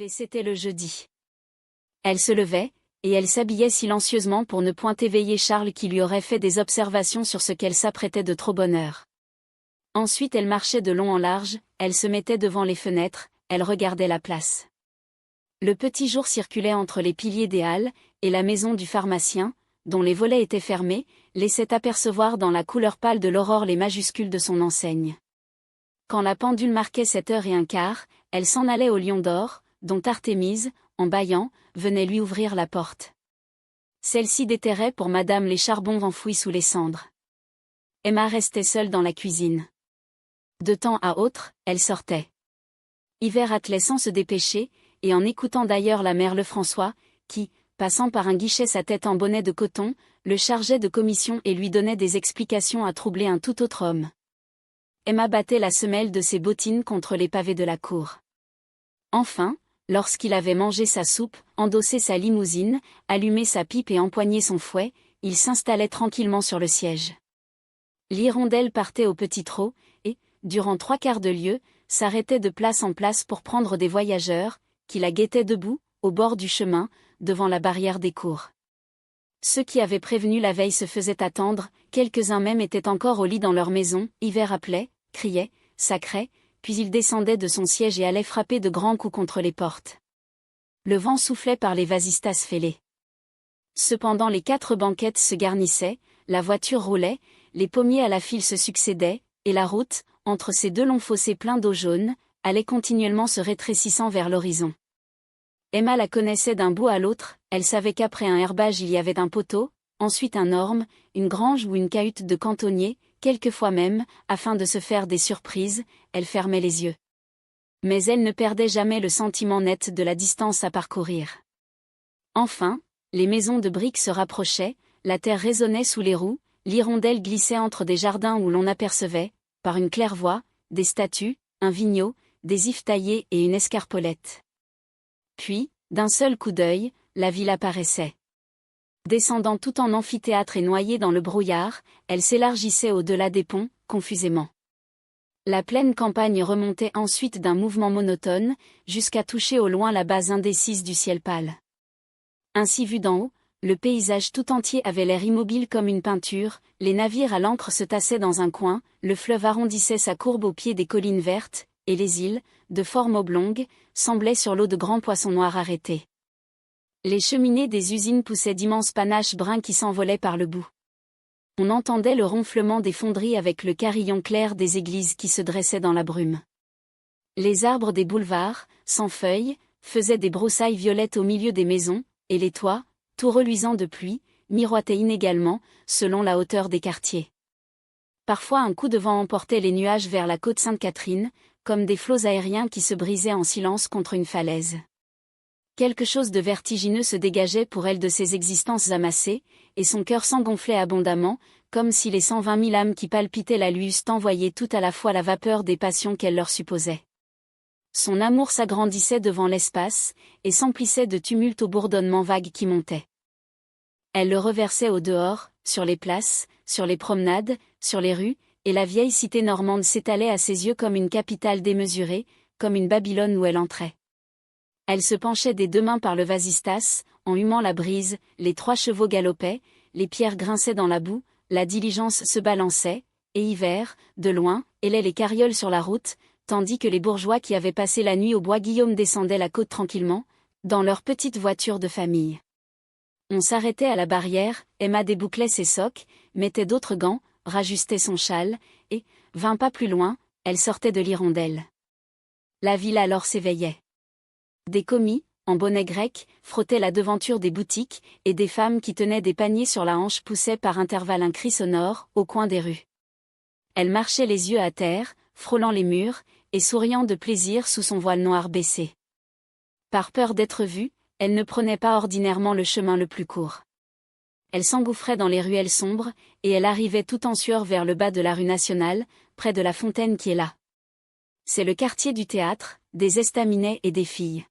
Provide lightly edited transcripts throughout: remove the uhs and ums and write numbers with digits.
C'était le jeudi. Elle se levait, et elle s'habillait silencieusement pour ne point éveiller Charles qui lui aurait fait des observations sur ce qu'elle s'apprêtait de trop bonne heure. Ensuite elle marchait de long en large, elle se mettait devant les fenêtres, elle regardait la place. Le petit jour circulait entre les piliers des halles, et la maison du pharmacien, dont les volets étaient fermés, laissait apercevoir dans la couleur pâle de l'aurore les majuscules de son enseigne. Quand la pendule marquait 7h15, elle s'en allait au Lion d'Or, dont Artémise, en bâillant, venait lui ouvrir la porte. Celle-ci déterrait pour madame les charbons enfouis sous les cendres. Emma restait seule dans la cuisine. De temps à autre, elle sortait. Hiver attelait sans se dépêcher, et en écoutant d'ailleurs la mère Lefrançois, qui, passant par un guichet sa tête en bonnet de coton, le chargeait de commission et lui donnait des explications à troubler un tout autre homme. Emma battait la semelle de ses bottines contre les pavés de la cour. Enfin, lorsqu'il avait mangé sa soupe, endossé sa limousine, allumé sa pipe et empoigné son fouet, il s'installait tranquillement sur le siège. L'hirondelle partait au petit trot, et, durant 3/4 de lieue, s'arrêtait de place en place pour prendre des voyageurs, qui la guettaient debout, au bord du chemin, devant la barrière des cours. Ceux qui avaient prévenu la veille se faisaient attendre, quelques-uns même étaient encore au lit dans leur maison. Hiver appelait, criait, sacrait, puis il descendait de son siège et allait frapper de grands coups contre les portes. Le vent soufflait par les vasistas fêlés. Cependant les 4 banquettes se garnissaient, la voiture roulait, les pommiers à la file se succédaient, et la route, entre ces 2 longs fossés pleins d'eau jaune, allait continuellement se rétrécissant vers l'horizon. Emma la connaissait d'un bout à l'autre, elle savait qu'après un herbage il y avait un poteau, ensuite un orme, une grange ou une cahute de cantonnier, quelquefois même, afin de se faire des surprises, elle fermait les yeux. Mais elle ne perdait jamais le sentiment net de la distance à parcourir. Enfin, les maisons de briques se rapprochaient, la terre résonnait sous les roues, l'hirondelle glissait entre des jardins où l'on apercevait, par une claire-voie, des statues, un vignot, des ifs taillés et une escarpolette. Puis, d'un seul coup d'œil, la ville apparaissait. Descendant tout en amphithéâtre et noyée dans le brouillard, elle s'élargissait au-delà des ponts, confusément. La pleine campagne remontait ensuite d'un mouvement monotone, jusqu'à toucher au loin la base indécise du ciel pâle. Ainsi vu d'en haut, le paysage tout entier avait l'air immobile comme une peinture, les navires à l'ancre se tassaient dans un coin, le fleuve arrondissait sa courbe au pied des collines vertes, et les îles, de forme oblongue, semblaient sur l'eau de grands poissons noirs arrêtés. Les cheminées des usines poussaient d'immenses panaches bruns qui s'envolaient par le bout. On entendait le ronflement des fonderies avec le carillon clair des églises qui se dressaient dans la brume. Les arbres des boulevards, sans feuilles, faisaient des broussailles violettes au milieu des maisons, et les toits, tout reluisants de pluie, miroitaient inégalement, selon la hauteur des quartiers. Parfois un coup de vent emportait les nuages vers la côte Sainte-Catherine, comme des flots aériens qui se brisaient en silence contre une falaise. Quelque chose de vertigineux se dégageait pour elle de ces existences amassées, et son cœur s'engonflait abondamment, comme si les 120 000 âmes qui palpitaient la lui eussent envoyé tout à la fois la vapeur des passions qu'elle leur supposait. Son amour s'agrandissait devant l'espace, et s'emplissait de tumulte au bourdonnement vague qui montait. Elle le reversait au dehors, sur les places, sur les promenades, sur les rues, et la vieille cité normande s'étalait à ses yeux comme une capitale démesurée, comme une Babylone où elle entrait. Elle se penchait des 2 mains par le vasistas, en humant la brise, les 3 chevaux galopaient, les pierres grinçaient dans la boue, la diligence se balançait, et Hiver, de loin, hélait les carrioles sur la route, tandis que les bourgeois qui avaient passé la nuit au bois Guillaume descendaient la côte tranquillement, dans leur petite voiture de famille. On s'arrêtait à la barrière, Emma débouclait ses socques, mettait d'autres gants, rajustait son châle, et, 20 pas plus loin, elle sortait de l'hirondelle. La ville alors s'éveillait. Des commis, en bonnet grec, frottaient la devanture des boutiques, et des femmes qui tenaient des paniers sur la hanche poussaient par intervalles un cri sonore, au coin des rues. Elle marchait les yeux à terre, frôlant les murs, et souriant de plaisir sous son voile noir baissé. Par peur d'être vue, elle ne prenait pas ordinairement le chemin le plus court. Elle s'engouffrait dans les ruelles sombres, et elle arrivait tout en sueur vers le bas de la rue nationale, près de la fontaine qui est là. C'est le quartier du théâtre, des estaminets et des filles.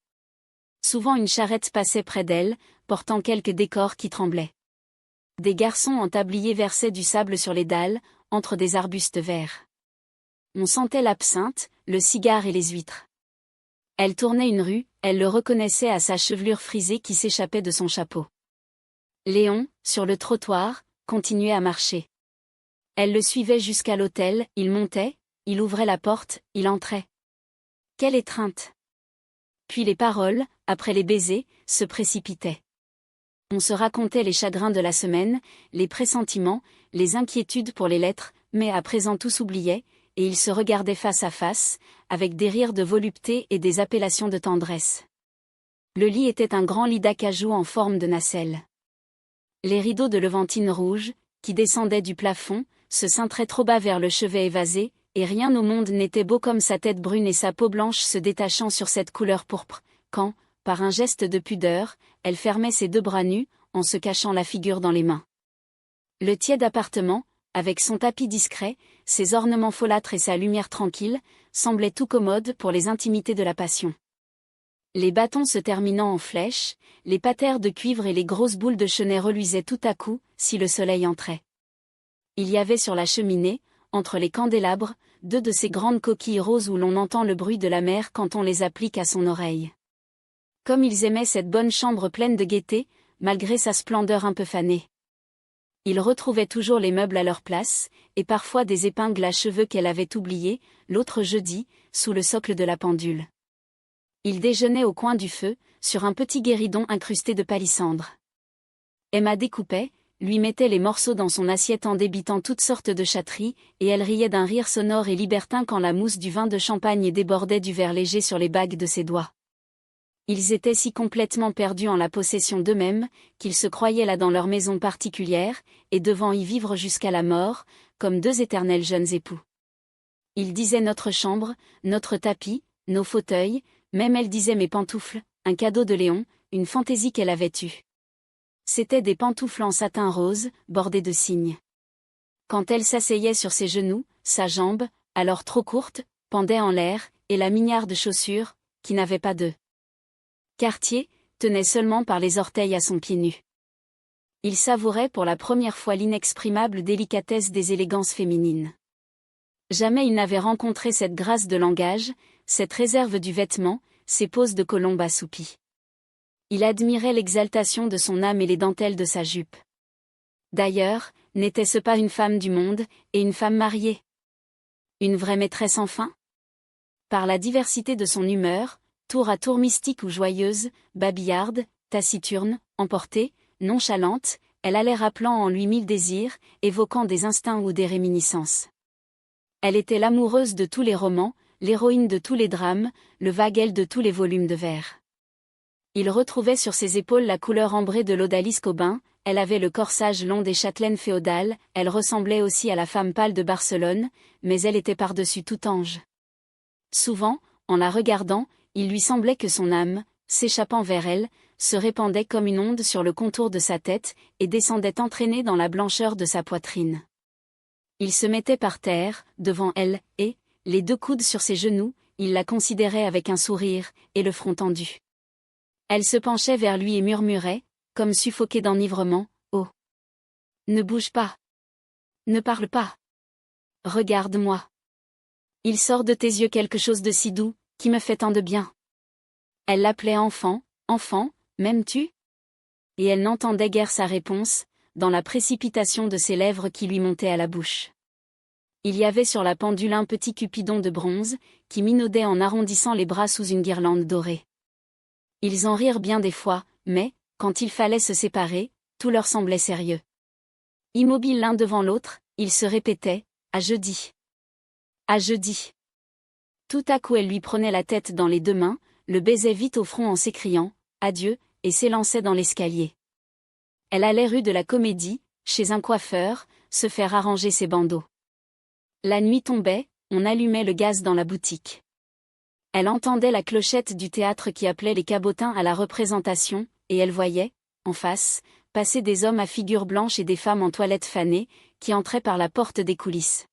Souvent une charrette passait près d'elle, portant quelques décors qui tremblaient. Des garçons en tablier versaient du sable sur les dalles, entre des arbustes verts. On sentait l'absinthe, le cigare et les huîtres. Elle tournait une rue, elle le reconnaissait à sa chevelure frisée qui s'échappait de son chapeau. Léon, sur le trottoir, continuait à marcher. Elle le suivait jusqu'à l'hôtel, il montait, il ouvrait la porte, il entrait. Quelle étreinte! Puis les paroles, après les baisers, se précipitaient. On se racontait les chagrins de la semaine, les pressentiments, les inquiétudes pour les lettres, mais à présent tout s'oubliait, et ils se regardaient face à face, avec des rires de volupté et des appellations de tendresse. Le lit était un grand lit d'acajou en forme de nacelle. Les rideaux de levantine rouge, qui descendaient du plafond, se cintraient trop bas vers le chevet évasé, et rien au monde n'était beau comme sa tête brune et sa peau blanche se détachant sur cette couleur pourpre, quand, par un geste de pudeur, elle fermait ses deux bras nus, en se cachant la figure dans les mains. Le tiède appartement, avec son tapis discret, ses ornements folâtres et sa lumière tranquille, semblait tout commode pour les intimités de la passion. Les bâtons se terminant en flèches, les patères de cuivre et les grosses boules de chenets reluisaient tout à coup, si le soleil entrait. Il y avait sur la cheminée, entre les candélabres, deux de ces grandes coquilles roses où l'on entend le bruit de la mer quand on les applique à son oreille. Comme ils aimaient cette bonne chambre pleine de gaieté, malgré sa splendeur un peu fanée. Ils retrouvaient toujours les meubles à leur place, et parfois des épingles à cheveux qu'elle avait oubliées, l'autre jeudi, sous le socle de la pendule. Ils déjeunaient au coin du feu, sur un petit guéridon incrusté de palissandre. Emma découpait, lui mettait les morceaux dans son assiette en débitant toutes sortes de chatteries, et elle riait d'un rire sonore et libertin quand la mousse du vin de champagne débordait du verre léger sur les bagues de ses doigts. Ils étaient si complètement perdus en la possession d'eux-mêmes, qu'ils se croyaient là dans leur maison particulière, et devant y vivre jusqu'à la mort, comme deux éternels jeunes époux. Ils disaient notre chambre, notre tapis, nos fauteuils, même elle disait mes pantoufles, un cadeau de Léon, une fantaisie qu'elle avait eue. C'étaient des pantoufles en satin rose, bordées de cygnes. Quand elle s'asseyait sur ses genoux, sa jambe, alors trop courte, pendait en l'air, et la mignarde chaussure, qui n'avait pas de quartier, tenait seulement par les orteils à son pied nu. Il savourait pour la première fois l'inexprimable délicatesse des élégances féminines. Jamais il n'avait rencontré cette grâce de langage, cette réserve du vêtement, ces poses de colombe assoupie. Il admirait l'exaltation de son âme et les dentelles de sa jupe. D'ailleurs, n'était-ce pas une femme du monde, et une femme mariée? Une vraie maîtresse enfin? Par la diversité de son humeur, tour à tour mystique ou joyeuse, babillarde, taciturne, emportée, nonchalante, elle allait rappelant en lui mille désirs, évoquant des instincts ou des réminiscences. Elle était l'amoureuse de tous les romans, l'héroïne de tous les drames, le vaguel de tous les volumes de vers. Il retrouvait sur ses épaules la couleur ambrée de l'odalisque au bain, elle avait le corsage long des châtelaines féodales, elle ressemblait aussi à la femme pâle de Barcelone, mais elle était par-dessus tout ange. Souvent, en la regardant, il lui semblait que son âme, s'échappant vers elle, se répandait comme une onde sur le contour de sa tête, et descendait entraînée dans la blancheur de sa poitrine. Il se mettait par terre, devant elle, et, les deux coudes sur ses genoux, il la considérait avec un sourire, et le front tendu. Elle se penchait vers lui et murmurait, comme suffoquée d'enivrement, « Oh! Ne bouge pas! Ne parle pas! Regarde-moi! Il sort de tes yeux quelque chose de si doux, qui me fait tant de bien. » Elle l'appelait enfant, enfant, m'aimes-tu? Et elle n'entendait guère sa réponse, dans la précipitation de ses lèvres qui lui montaient à la bouche. Il y avait sur la pendule un petit cupidon de bronze, qui minaudait en arrondissant les bras sous une guirlande dorée. Ils en rirent bien des fois, mais, quand il fallait se séparer, tout leur semblait sérieux. Immobiles l'un devant l'autre, ils se répétaient, « À jeudi. À jeudi. » Tout à coup elle lui prenait la tête dans les deux mains, le baisait vite au front en s'écriant « Adieu » et s'élançait dans l'escalier. Elle allait rue de la Comédie, chez un coiffeur, se faire arranger ses bandeaux. La nuit tombait, on allumait le gaz dans la boutique. Elle entendait la clochette du théâtre qui appelait les cabotins à la représentation, et elle voyait, en face, passer des hommes à figure blanche et des femmes en toilette fanée, qui entraient par la porte des coulisses.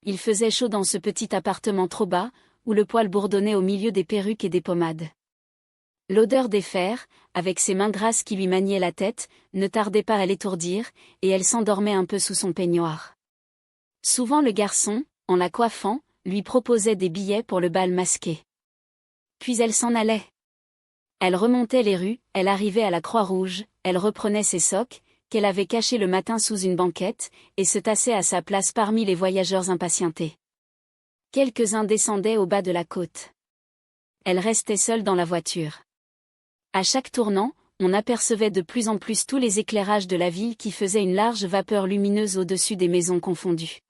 Il faisait chaud dans ce petit appartement trop bas, où le poêle bourdonnait au milieu des perruques et des pommades. L'odeur des fers, avec ses mains grasses qui lui maniaient la tête, ne tardait pas à l'étourdir, et elle s'endormait un peu sous son peignoir. Souvent le garçon, en la coiffant, lui proposait des billets pour le bal masqué. Puis elle s'en allait. Elle remontait les rues, elle arrivait à la Croix-Rouge, elle reprenait ses socques, qu'elle avait cachés le matin sous une banquette, et se tassait à sa place parmi les voyageurs impatientés. Quelques-uns descendaient au bas de la côte. Elle restait seule dans la voiture. À chaque tournant, on apercevait de plus en plus tous les éclairages de la ville qui faisaient une large vapeur lumineuse au-dessus des maisons confondues.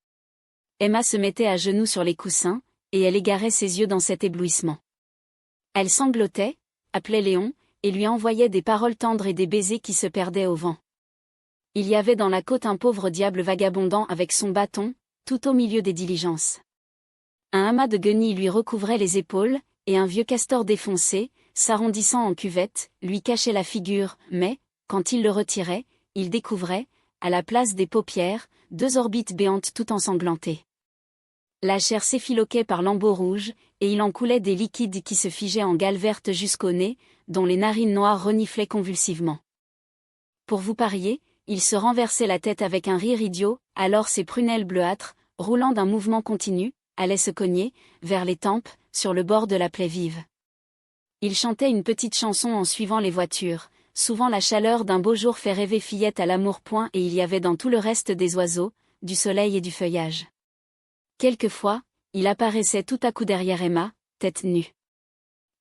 Emma se mettait à genoux sur les coussins, et elle égarait ses yeux dans cet éblouissement. Elle sanglotait, appelait Léon, et lui envoyait des paroles tendres et des baisers qui se perdaient au vent. Il y avait dans la côte un pauvre diable vagabondant avec son bâton, tout au milieu des diligences. Un amas de guenilles lui recouvrait les épaules, et un vieux castor défoncé, s'arrondissant en cuvette, lui cachait la figure, mais, quand il le retirait, il découvrait, à la place des paupières, 2 orbites béantes tout ensanglantées. La chair s'effiloquait par lambeaux rouges, et il en coulait des liquides qui se figeaient en gales vertes jusqu'au nez, dont les narines noires reniflaient convulsivement. Pour vous parier, il se renversait la tête avec un rire idiot, alors ses prunelles bleuâtres, roulant d'un mouvement continu, allaient se cogner, vers les tempes, sur le bord de la plaie vive. Il chantait une petite chanson en suivant les voitures, souvent la chaleur d'un beau jour fait rêver fillette à l'amour-point et il y avait dans tout le reste des oiseaux, du soleil et du feuillage. Quelquefois, il apparaissait tout à coup derrière Emma, tête nue.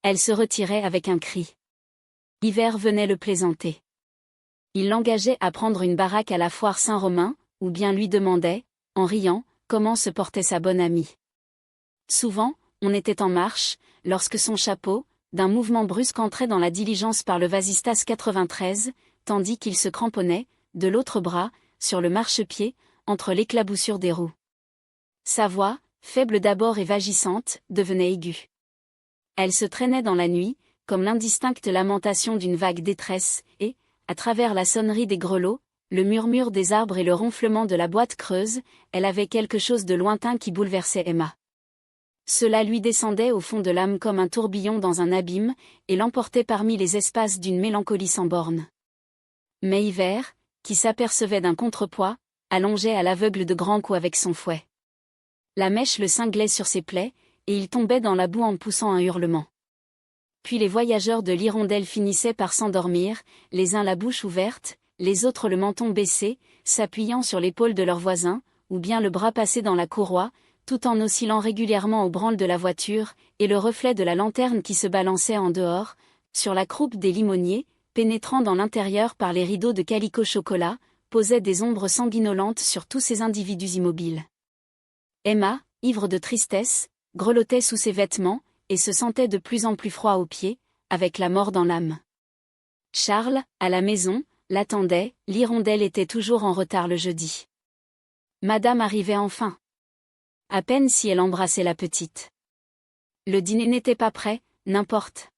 Elle se retirait avec un cri. Hiver venait le plaisanter. Il l'engageait à prendre une baraque à la foire Saint-Romain, ou bien lui demandait, en riant, comment se portait sa bonne amie. Souvent, on était en marche, lorsque son chapeau, d'un mouvement brusque entrait dans la diligence par le Vasistas 93, tandis qu'il se cramponnait, de l'autre bras, sur le marchepied, entre l'éclaboussure des roues. Sa voix, faible d'abord et vagissante, devenait aiguë. Elle se traînait dans la nuit, comme l'indistincte lamentation d'une vague détresse, et, à travers la sonnerie des grelots, le murmure des arbres et le ronflement de la boîte creuse, elle avait quelque chose de lointain qui bouleversait Emma. Cela lui descendait au fond de l'âme comme un tourbillon dans un abîme, et l'emportait parmi les espaces d'une mélancolie sans borne. Mais Hiver, qui s'apercevait d'un contrepoids, allongeait à l'aveugle de grands coups avec son fouet. La mèche le cinglait sur ses plaies, et il tombait dans la boue en poussant un hurlement. Puis les voyageurs de l'hirondelle finissaient par s'endormir, les uns la bouche ouverte, les autres le menton baissé, s'appuyant sur l'épaule de leurs voisins, ou bien le bras passé dans la courroie, tout en oscillant régulièrement au branle de la voiture, et le reflet de la lanterne qui se balançait en dehors, sur la croupe des limoniers, pénétrant dans l'intérieur par les rideaux de calicot chocolat, posait des ombres sanguinolentes sur tous ces individus immobiles. Emma, ivre de tristesse, grelottait sous ses vêtements, et se sentait de plus en plus froid aux pieds, avec la mort dans l'âme. Charles, à la maison, l'attendait, l'hirondelle était toujours en retard le jeudi. Madame arrivait enfin. À peine si elle embrassait la petite. Le dîner n'était pas prêt, n'importe.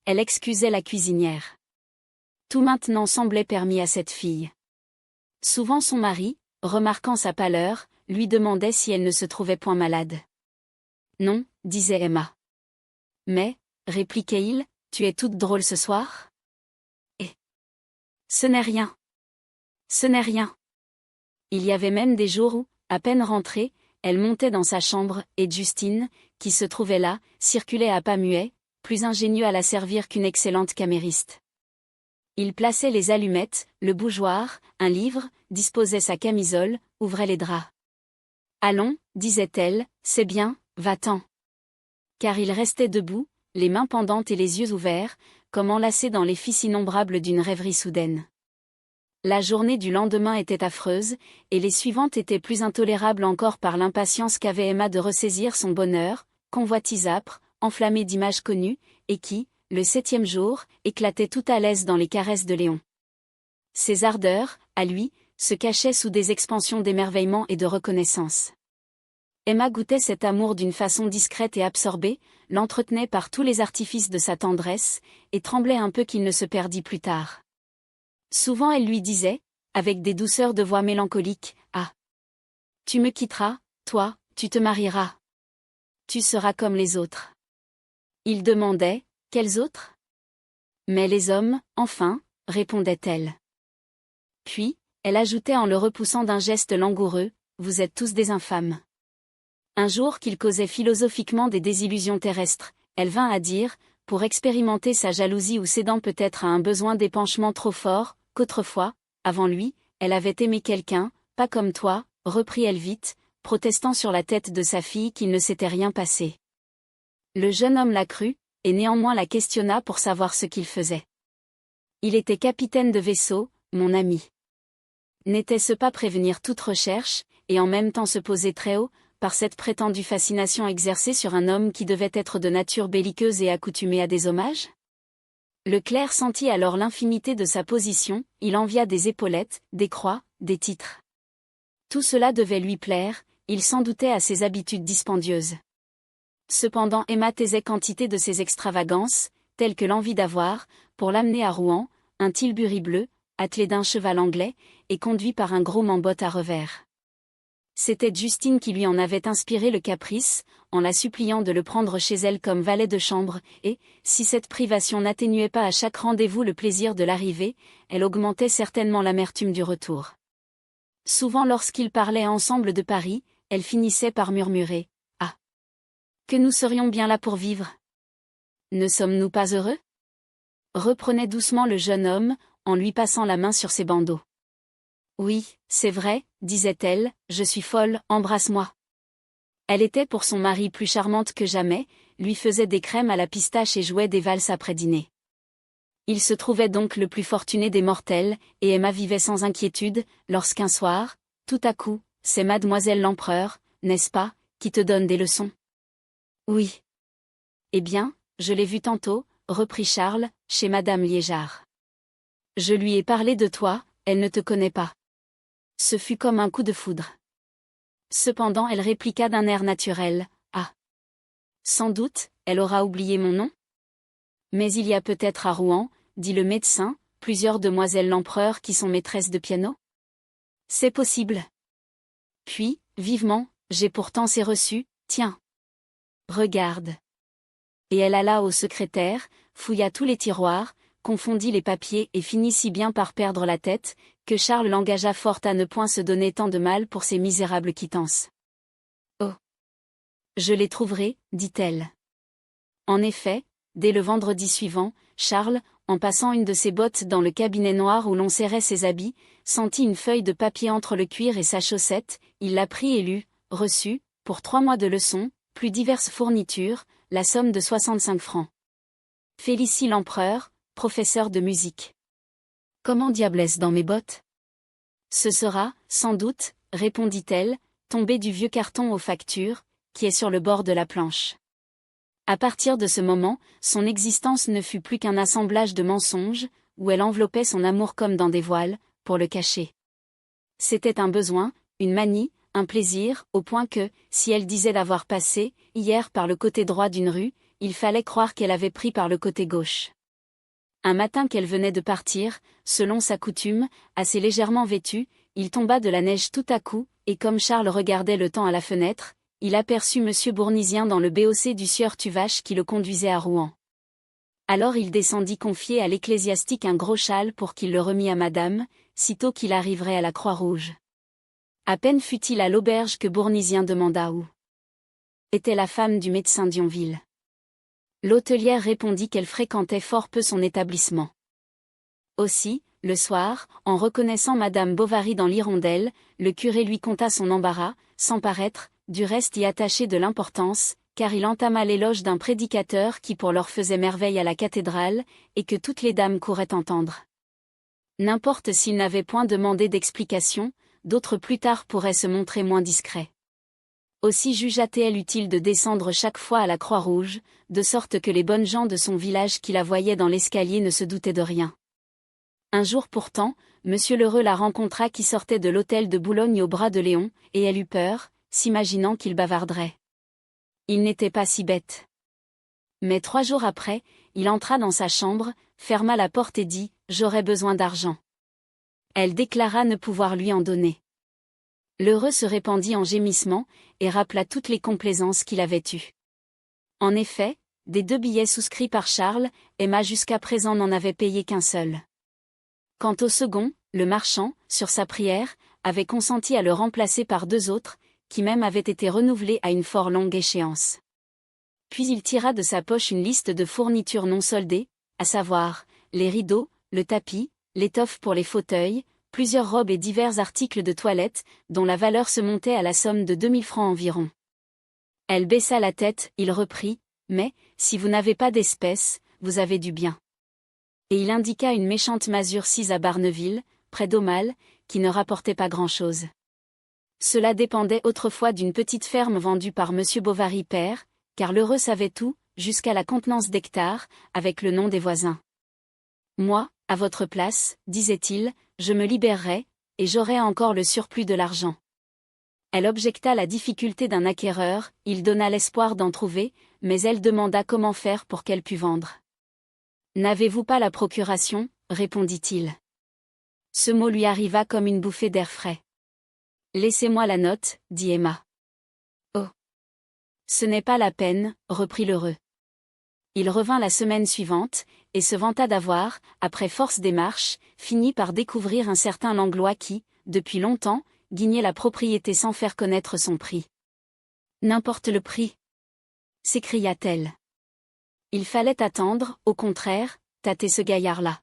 Elle excusait la cuisinière. Tout maintenant semblait permis à cette fille. Souvent son mari, remarquant sa pâleur, lui demandait si elle ne se trouvait point malade. Non, disait Emma. Mais, répliquait-il, tu es toute drôle ce soir ? Et ce n'est rien. Ce n'est rien. Il y avait même des jours où, à peine rentrée, elle montait dans sa chambre, et Justine, qui se trouvait là, circulait à pas muets, plus ingénieux à la servir qu'une excellente camériste. Il plaçait les allumettes, le bougeoir, un livre, disposait sa camisole, ouvrait les draps. Allons, disait-elle, c'est bien, va-t'en. Car il restait debout, les mains pendantes et les yeux ouverts, comme enlacés dans les fils innombrables d'une rêverie soudaine. La journée du lendemain était affreuse, et les suivantes étaient plus intolérables encore par l'impatience qu'avait Emma de ressaisir son bonheur, convoitise âpre, enflammée d'images connues, et qui, le 7e jour, éclatait tout à l'aise dans les caresses de Léon. Ses ardeurs, à lui, se cachaient sous des expansions d'émerveillement et de reconnaissance. Emma goûtait cet amour d'une façon discrète et absorbée, l'entretenait par tous les artifices de sa tendresse, et tremblait un peu qu'il ne se perdît plus tard. Souvent elle lui disait, avec des douceurs de voix mélancolique, « Ah! Tu me quitteras, toi, tu te marieras. Tu seras comme les autres. » Il demandait, « Quels autres ?» Mais les hommes, enfin, répondait-elle. Puis, elle ajoutait en le repoussant d'un geste langoureux, « Vous êtes tous des infâmes. » Un jour qu'il causait philosophiquement des désillusions terrestres, elle vint à dire, pour expérimenter sa jalousie ou cédant peut-être à un besoin d'épanchement trop fort, qu'autrefois, avant lui, elle avait aimé quelqu'un, pas comme toi, reprit-elle vite, protestant sur la tête de sa fille qu'il ne s'était rien passé. Le jeune homme la crut, et néanmoins la questionna pour savoir ce qu'il faisait. Il était capitaine de vaisseau, mon ami. N'était-ce pas prévenir toute recherche, et en même temps se poser très haut, par cette prétendue fascination exercée sur un homme qui devait être de nature belliqueuse et accoutumé à des hommages? Le clerc sentit alors l'infimité de sa position, il envia des épaulettes, des croix, des titres. Tout cela devait lui plaire, il s'en doutait à ses habitudes dispendieuses. Cependant Emma taisait quantité de ses extravagances, telles que l'envie d'avoir, pour l'amener à Rouen, un tilbury bleu, attelé d'un cheval anglais, et conduit par un gros mambotte à revers. C'était Justine qui lui en avait inspiré le caprice, en la suppliant de le prendre chez elle comme valet de chambre, et, si cette privation n'atténuait pas à chaque rendez-vous le plaisir de l'arrivée, elle augmentait certainement l'amertume du retour. Souvent lorsqu'ils parlaient ensemble de Paris, elle finissait par murmurer « Ah, que nous serions bien là pour vivre. Ne sommes-nous pas heureux ?» reprenait doucement le jeune homme, en lui passant la main sur ses bandeaux. « Oui, c'est vrai, disait-elle, je suis folle, embrasse-moi. » Elle était pour son mari plus charmante que jamais, lui faisait des crèmes à la pistache et jouait des valses après dîner. Il se trouvait donc le plus fortuné des mortels, et Emma vivait sans inquiétude, lorsqu'un soir, tout à coup, c'est mademoiselle l'empereur, n'est-ce pas, qui te donne des leçons? Oui. Eh bien, je l'ai vue tantôt, reprit Charles, chez madame Liégeard. Je lui ai parlé de toi, elle ne te connaît pas. Ce fut comme un coup de foudre. Cependant elle répliqua d'un air naturel, ah. Sans doute, elle aura oublié mon nom? Mais il y a peut-être à Rouen, dit le médecin, plusieurs demoiselles l'empereur qui sont maîtresses de piano? C'est possible. Puis, vivement, j'ai pourtant ces reçus, tiens. Regarde. Et elle alla au secrétaire, fouilla tous les tiroirs, confondit les papiers et finit si bien par perdre la tête, que Charles l'engagea fort à ne point se donner tant de mal pour ces misérables quittances. Oh! Je les trouverai, dit-elle. En effet, dès le vendredi suivant, Charles, en passant une de ses bottes dans le cabinet noir où l'on serrait ses habits, sentit une feuille de papier entre le cuir et sa chaussette, il la prit et lut, reçu, pour 3 mois de leçons, plus diverses fournitures, la somme de 65 francs. Félicie l'empereur, professeur de musique. Comment diable est-ce dans mes bottes? Ce sera, sans doute, répondit-elle, tombée du vieux carton aux factures, qui est sur le bord de la planche. À partir de ce moment, son existence ne fut plus qu'un assemblage de mensonges, où elle enveloppait son amour comme dans des voiles, pour le cacher. C'était un besoin, une manie, un plaisir, au point que, si elle disait d'avoir passé, hier par le côté droit d'une rue, il fallait croire qu'elle avait pris par le côté gauche. Un matin qu'elle venait de partir, selon sa coutume, assez légèrement vêtue, il tomba de la neige tout à coup, et comme Charles regardait le temps à la fenêtre, il aperçut monsieur Bournisien dans le béossé du sieur Tuvache qui le conduisait à Rouen. Alors il descendit confier à l'ecclésiastique un gros châle pour qu'il le remît à madame, sitôt qu'il arriverait à la Croix-Rouge. À peine fut-il à l'auberge que Bournisien demanda où était la femme du médecin d'Yonville. L'hôtelière répondit qu'elle fréquentait fort peu son établissement. Aussi, le soir, en reconnaissant madame Bovary dans l'hirondelle, le curé lui conta son embarras, sans paraître, du reste y attacher de l'importance, car il entama l'éloge d'un prédicateur qui pour leur faisait merveille à la cathédrale, et que toutes les dames couraient entendre. N'importe s'il n'avait point demandé d'explication, d'autres plus tard pourraient se montrer moins discrets. Aussi jugea-t-elle utile de descendre chaque fois à la Croix-Rouge, de sorte que les bonnes gens de son village qui la voyaient dans l'escalier ne se doutaient de rien. Un jour pourtant, monsieur Lheureux la rencontra qui sortait de l'hôtel de Boulogne au bras de Léon, et elle eut peur, s'imaginant qu'il bavarderait. Il n'était pas si bête. Mais 3 jours après, il entra dans sa chambre, ferma la porte et dit « J'aurais besoin d'argent ». Elle déclara ne pouvoir lui en donner. Lheureux se répandit en gémissements, et rappela toutes les complaisances qu'il avait eues. En effet, des 2 billets souscrits par Charles, Emma jusqu'à présent n'en avait payé qu'un seul. Quant au second, le marchand, sur sa prière, avait consenti à le remplacer par 2 autres, qui même avaient été renouvelés à une fort longue échéance. Puis il tira de sa poche une liste de fournitures non soldées, à savoir, les rideaux, le tapis, l'étoffe pour les fauteuils, plusieurs robes et divers articles de toilette, dont la valeur se montait à la somme de 2000 francs environ. Elle baissa la tête, il reprit, « Mais, si vous n'avez pas d'espèces, vous avez du bien. » Et il indiqua une méchante masure sise à Barneville, près d'Aumale, qui ne rapportait pas grand-chose. Cela dépendait autrefois d'une petite ferme vendue par M. Bovary père, car l'heureux savait tout, jusqu'à la contenance d'hectares, avec le nom des voisins. Moi, à votre place, disait-il, je me libérerais, et j'aurais encore le surplus de l'argent. Elle objecta la difficulté d'un acquéreur, il donna l'espoir d'en trouver, mais elle demanda comment faire pour qu'elle pût vendre. « N'avez-vous pas la procuration ?» répondit-il. Ce mot lui arriva comme une bouffée d'air frais. « Laissez-moi la note, dit Emma. »« Oh ! Ce n'est pas la peine, reprit l'heureux. Il revint la semaine suivante, et se vanta d'avoir, après force démarches, fini par découvrir un certain Langlois qui, depuis longtemps, guignait la propriété sans faire connaître son prix. « N'importe le prix !» s'écria-t-elle. Il fallait attendre, au contraire, tâter ce gaillard-là.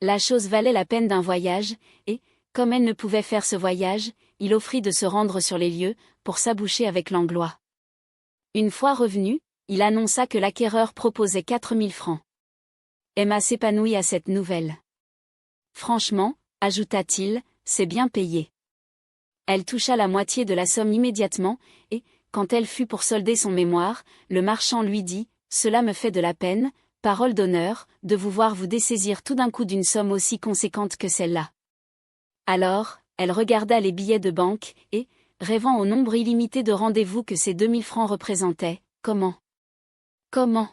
La chose valait la peine d'un voyage, et, comme elle ne pouvait faire ce voyage, il offrit de se rendre sur les lieux, pour s'aboucher avec Langlois. Une fois revenu, il annonça que l'acquéreur proposait 4000 francs. Emma s'épanouit à cette nouvelle. Franchement, ajouta-t-il, c'est bien payé. Elle toucha la moitié de la somme immédiatement, et, quand elle fut pour solder son mémoire, le marchand lui dit, « Cela me fait de la peine, parole d'honneur, de vous voir vous dessaisir tout d'un coup d'une somme aussi conséquente que celle-là. » Alors, elle regarda les billets de banque, et, rêvant au nombre illimité de rendez-vous que ces 2000 francs représentaient, « Comment ? Comment ?»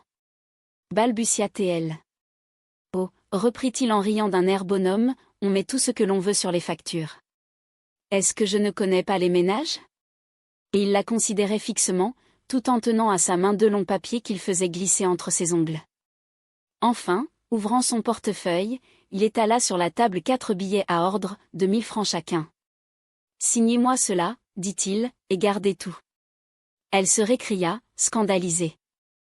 balbutia-t-elle. « Oh, reprit-il en riant d'un air bonhomme, on met tout ce que l'on veut sur les factures. Est-ce que je ne connais pas les ménages ?» Et il la considérait fixement, tout en tenant à sa main 2 longs papiers qu'il faisait glisser entre ses ongles. Enfin, ouvrant son portefeuille, il étala sur la table 4 billets à ordre, de 1000 francs chacun. « Signez-moi cela, dit-il, et gardez tout. » Elle se récria, scandalisée.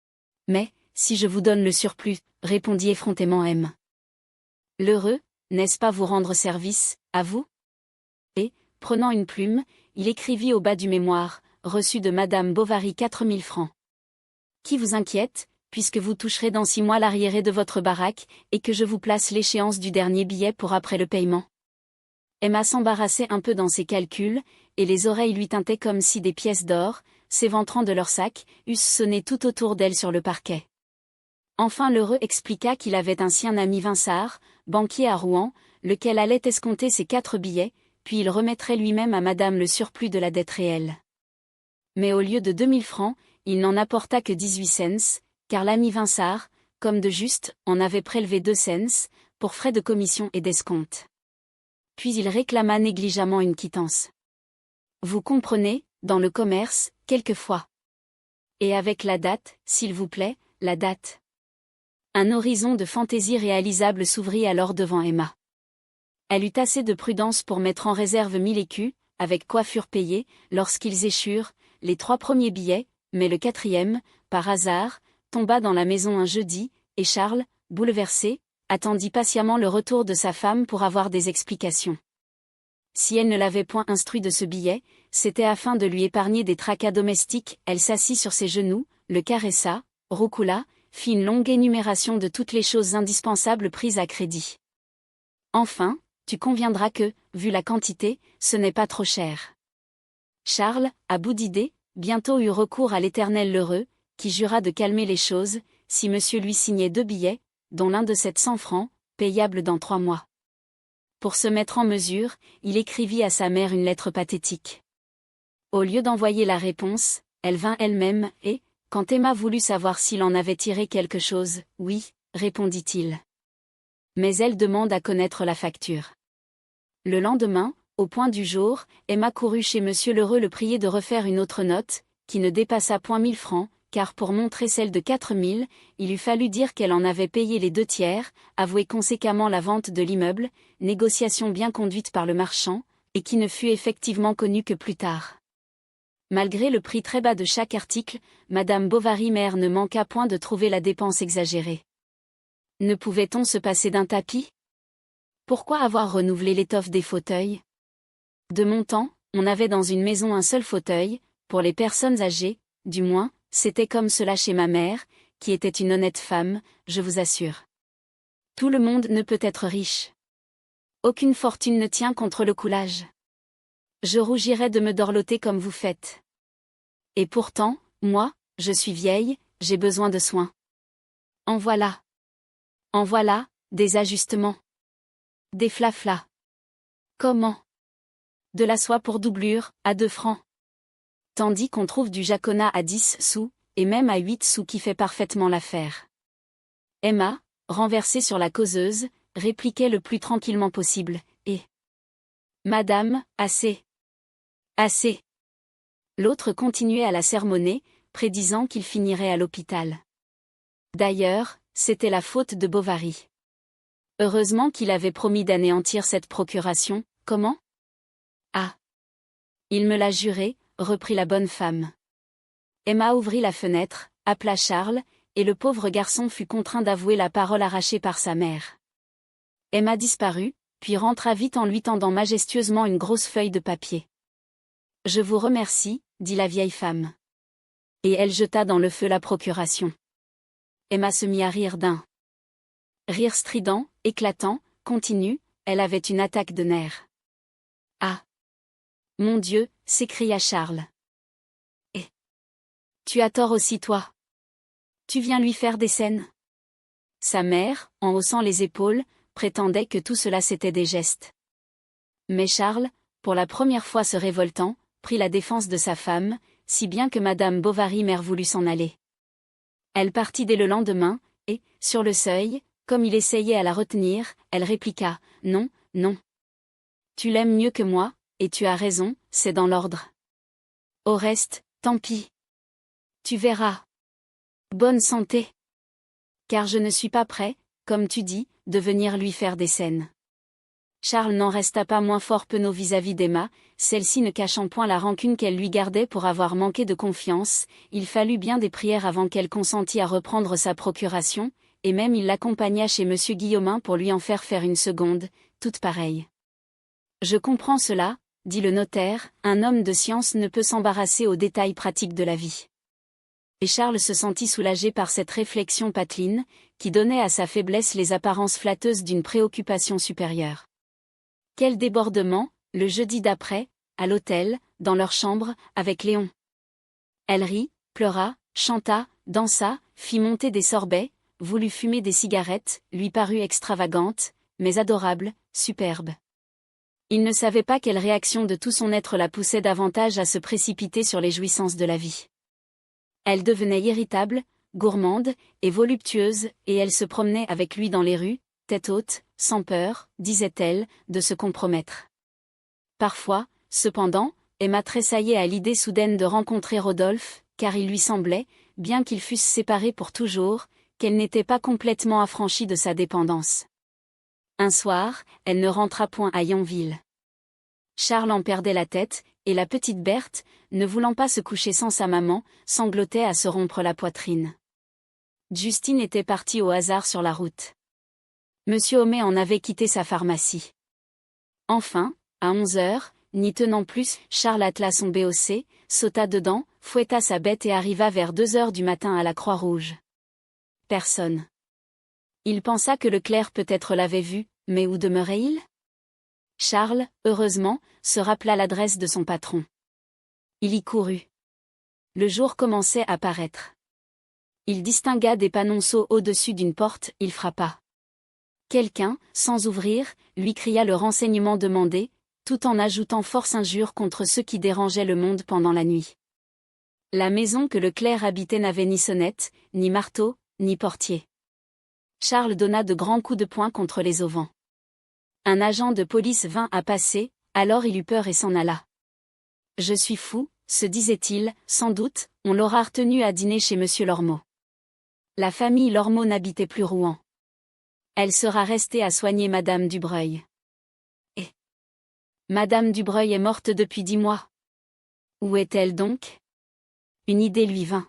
« Mais, si je vous donne le surplus, répondit effrontément M. L'heureux, n'est-ce pas vous rendre service, à vous ? Et, prenant une plume, il écrivit au bas du mémoire, reçu de Madame Bovary 4000 francs. Qui vous inquiète, puisque vous toucherez dans 6 mois l'arriéré de votre baraque, et que je vous place l'échéance du dernier billet pour après le paiement. Emma s'embarrassait un peu dans ses calculs, et les oreilles lui tintaient comme si des pièces d'or, s'éventrant de leur sac, eussent sonné tout autour d'elle sur le parquet. Enfin l'heureux expliqua qu'il avait ainsi un ami Vinsart, banquier à Rouen, lequel allait escompter ses 4 billets, puis il remettrait lui-même à madame le surplus de la dette réelle. Mais au lieu de 2000 francs, il n'en apporta que 18 cents, car l'ami Vinsart, comme de juste, en avait prélevé 2 cents, pour frais de commission et d'escompte. Puis il réclama négligemment une quittance. Vous comprenez, dans le commerce, quelquefois. Et avec la date, s'il vous plaît, la date. Un horizon de fantaisie réalisable s'ouvrit alors devant Emma. Elle eut assez de prudence pour mettre en réserve 1000 écus, avec quoi furent payés, lorsqu'ils échurent, les 3 premiers billets, mais le 4e, par hasard, tomba dans la maison un jeudi, et Charles, bouleversé, attendit patiemment le retour de sa femme pour avoir des explications. Si elle ne l'avait point instruit de ce billet, c'était afin de lui épargner des tracas domestiques. Elle s'assit sur ses genoux, le caressa, roucoula, fit une longue énumération de toutes les choses indispensables prises à crédit. Enfin, tu conviendras que, vu la quantité, ce n'est pas trop cher. Charles, à bout d'idées, bientôt eut recours à l'Éternel l'heureux, qui jura de calmer les choses, si monsieur lui signait 2 billets, dont l'un de 700 francs, payable dans 3 mois. Pour se mettre en mesure, il écrivit à sa mère une lettre pathétique. Au lieu d'envoyer la réponse, elle vint elle-même, et, quand Emma voulut savoir s'il en avait tiré quelque chose, « Oui », répondit-il. Mais elle demande à connaître la facture. Le lendemain, au point du jour, Emma courut chez monsieur l'heureux le prier de refaire une autre note, qui ne dépassa point 1000 francs, car pour montrer celle de 4000, il eût fallu dire qu'elle en avait payé les 2/3, avouer conséquemment la vente de l'immeuble, négociation bien conduite par le marchand, et qui ne fut effectivement connue que plus tard. Malgré le prix très bas de chaque article, Madame Bovary mère ne manqua point de trouver la dépense exagérée. Ne pouvait-on se passer d'un tapis? Pourquoi avoir renouvelé l'étoffe des fauteuils? De mon temps, on avait dans une maison un seul fauteuil, pour les personnes âgées, du moins, c'était comme cela chez ma mère, qui était une honnête femme, je vous assure. Tout le monde ne peut être riche. Aucune fortune ne tient contre le coulage. Je rougirais de me dorloter comme vous faites. Et pourtant, moi, je suis vieille, j'ai besoin de soins. En voilà. En voilà, des ajustements. Des flaflas. Comment? De la soie pour doublure, à 2 francs. Tandis qu'on trouve du jaconas à 10 sous, et même à 8 sous qui fait parfaitement l'affaire. Emma, renversée sur la causeuse, répliquait le plus tranquillement possible, et Madame, assez. Assez. L'autre continuait à la sermonner, prédisant qu'il finirait à l'hôpital. D'ailleurs, c'était la faute de Bovary. Heureusement qu'il avait promis d'anéantir cette procuration, comment? Ah! Il me l'a juré, reprit la bonne femme. Emma ouvrit la fenêtre, appela Charles, et le pauvre garçon fut contraint d'avouer la parole arrachée par sa mère. Emma disparut, puis rentra vite en lui tendant majestueusement une grosse feuille de papier. « Je vous remercie, » dit la vieille femme. Et elle jeta dans le feu la procuration. Emma se mit à rire d'un rire strident, éclatant, continu, elle avait une attaque de nerfs. « Ah! Mon Dieu !» s'écria Charles. « Et tu as tort aussi toi. Tu viens lui faire des scènes. » Sa mère, en haussant les épaules, prétendait que tout cela c'était des gestes. Mais Charles, pour la première fois se révoltant, prit la défense de sa femme, si bien que Madame Bovary mère voulut s'en aller. Elle partit dès le lendemain, et, sur le seuil, comme il essayait à la retenir, elle répliqua « Non, non. Tu l'aimes mieux que moi, et tu as raison, c'est dans l'ordre. Au reste, tant pis. Tu verras. Bonne santé. Car je ne suis pas prêt, comme tu dis, de venir lui faire des scènes. » Charles n'en resta pas moins fort penaud vis-à-vis d'Emma, celle-ci ne cachant point la rancune qu'elle lui gardait pour avoir manqué de confiance. Il fallut bien des prières avant qu'elle consentît à reprendre sa procuration, et même il l'accompagna chez monsieur Guillaumin pour lui en faire une seconde, toute pareille. « Je comprends cela, » dit le notaire, « un homme de science ne peut s'embarrasser aux détails pratiques de la vie. » Et Charles se sentit soulagé par cette réflexion pateline, qui donnait à sa faiblesse les apparences flatteuses d'une préoccupation supérieure. Quel débordement, le jeudi d'après, à l'hôtel, dans leur chambre, avec Léon. Elle rit, pleura, chanta, dansa, fit monter des sorbets, voulut fumer des cigarettes, lui parut extravagante, mais adorable, superbe. Il ne savait pas quelle réaction de tout son être la poussait davantage à se précipiter sur les jouissances de la vie. Elle devenait irritable, gourmande, et voluptueuse, et elle se promenait avec lui dans les rues, tête haute, sans peur, disait-elle, de se compromettre. Parfois, cependant, Emma tressaillait à l'idée soudaine de rencontrer Rodolphe, car il lui semblait, bien qu'ils fussent séparés pour toujours, qu'elle n'était pas complètement affranchie de sa dépendance. Un soir, elle ne rentra point à Yonville. Charles en perdait la tête, et la petite Berthe, ne voulant pas se coucher sans sa maman, sanglotait à se rompre la poitrine. Justine était partie au hasard sur la route. Monsieur Homais en avait quitté sa pharmacie. Enfin, à 11 heures, n'y tenant plus, Charles attela son BOC, sauta dedans, fouetta sa bête et arriva vers 2 heures du matin à la Croix-Rouge. Personne. Il pensa que le clerc peut-être l'avait vu, mais où demeurait-il? Charles, heureusement, se rappela l'adresse de son patron. Il y courut. Le jour commençait à paraître. Il distingua des panonceaux au-dessus d'une porte, il frappa. Quelqu'un, sans ouvrir, lui cria le renseignement demandé, tout en ajoutant force injures contre ceux qui dérangeaient le monde pendant la nuit. La maison que le clerc habitait n'avait ni sonnette, ni marteau, ni portier. Charles donna de grands coups de poing contre les auvents. Un agent de police vint à passer, alors il eut peur et s'en alla. « Je suis fou », se disait-il, sans doute, on l'aura retenu à dîner chez monsieur Lormeau. La famille Lormeau n'habitait plus Rouen. Elle sera restée à soigner madame Dubreuil. Et Madame Dubreuil est morte depuis 10 mois. Où est-elle donc? Une idée lui vint.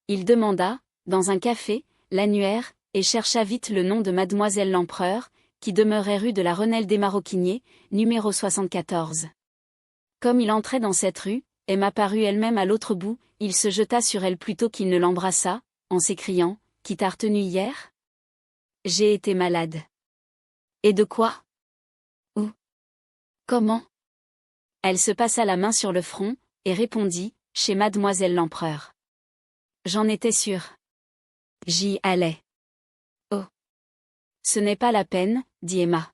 Il demanda, dans un café, l'annuaire, et chercha vite le nom de Mademoiselle Lempereur, qui demeurait rue de la Renelle des Maroquiniers, numéro 74. Comme il entrait dans cette rue, Emma parut elle-même à l'autre bout, il se jeta sur elle plutôt qu'il ne l'embrassa, en s'écriant « Qui t'a retenu hier? J'ai été malade. » Et de quoi? Où? Comment? Elle se passa la main sur le front, et répondit « Chez Mademoiselle Lempereur. » J'en étais sûre. J'y allais. Oh. Ce n'est pas la peine, dit Emma.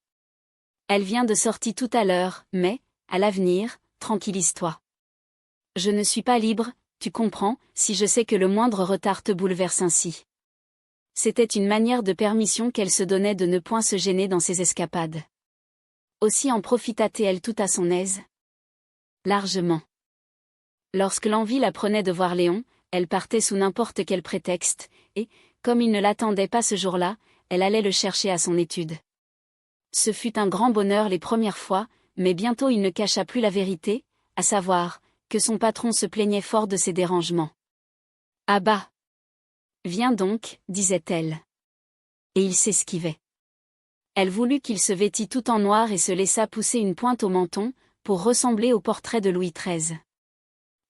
Elle vient de sortir tout à l'heure, mais, à l'avenir, tranquillise-toi. Je ne suis pas libre, tu comprends, si je sais que le moindre retard te bouleverse ainsi. C'était une manière de permission qu'elle se donnait de ne point se gêner dans ses escapades. Aussi en profita-t-elle tout à son aise? Largement. Lorsque l'envie la prenait de voir Léon, elle partait sous n'importe quel prétexte, et, comme il ne l'attendait pas ce jour-là, elle allait le chercher à son étude. Ce fut un grand bonheur les premières fois, mais bientôt il ne cacha plus la vérité, à savoir, que son patron se plaignait fort de ses dérangements. Ah bah! Viens donc, disait-elle. Et il s'esquivait. Elle voulut qu'il se vêtît tout en noir et se laissa pousser une pointe au menton, pour ressembler au portrait de Louis XIII.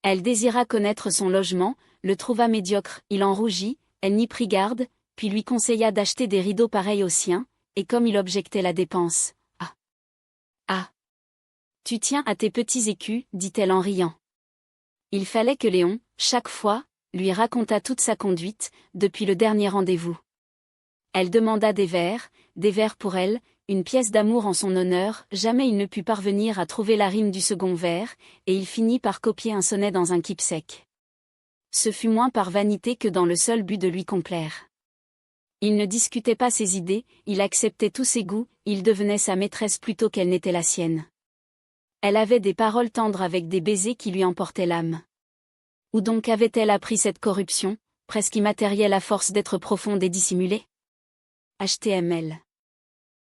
Elle désira connaître son logement, le trouva médiocre, il en rougit, elle n'y prit garde, puis lui conseilla d'acheter des rideaux pareils aux siens, et comme il objectait la dépense, « Ah! Ah! Tu tiens à tes petits écus, dit-elle en riant. Il fallait que Léon, chaque fois, lui racontât toute sa conduite, depuis le dernier rendez-vous. Elle demanda des vers pour elle, une pièce d'amour en son honneur, jamais il ne put parvenir à trouver la rime du second vers, et il finit par copier un sonnet dans un keepsake. Ce fut moins par vanité que dans le seul but de lui complaire. Il ne discutait pas ses idées, il acceptait tous ses goûts, il devenait sa maîtresse plutôt qu'elle n'était la sienne. Elle avait des paroles tendres avec des baisers qui lui emportaient l'âme. Où donc avait-elle appris cette corruption, presque immatérielle à force d'être profonde et dissimulée? HTML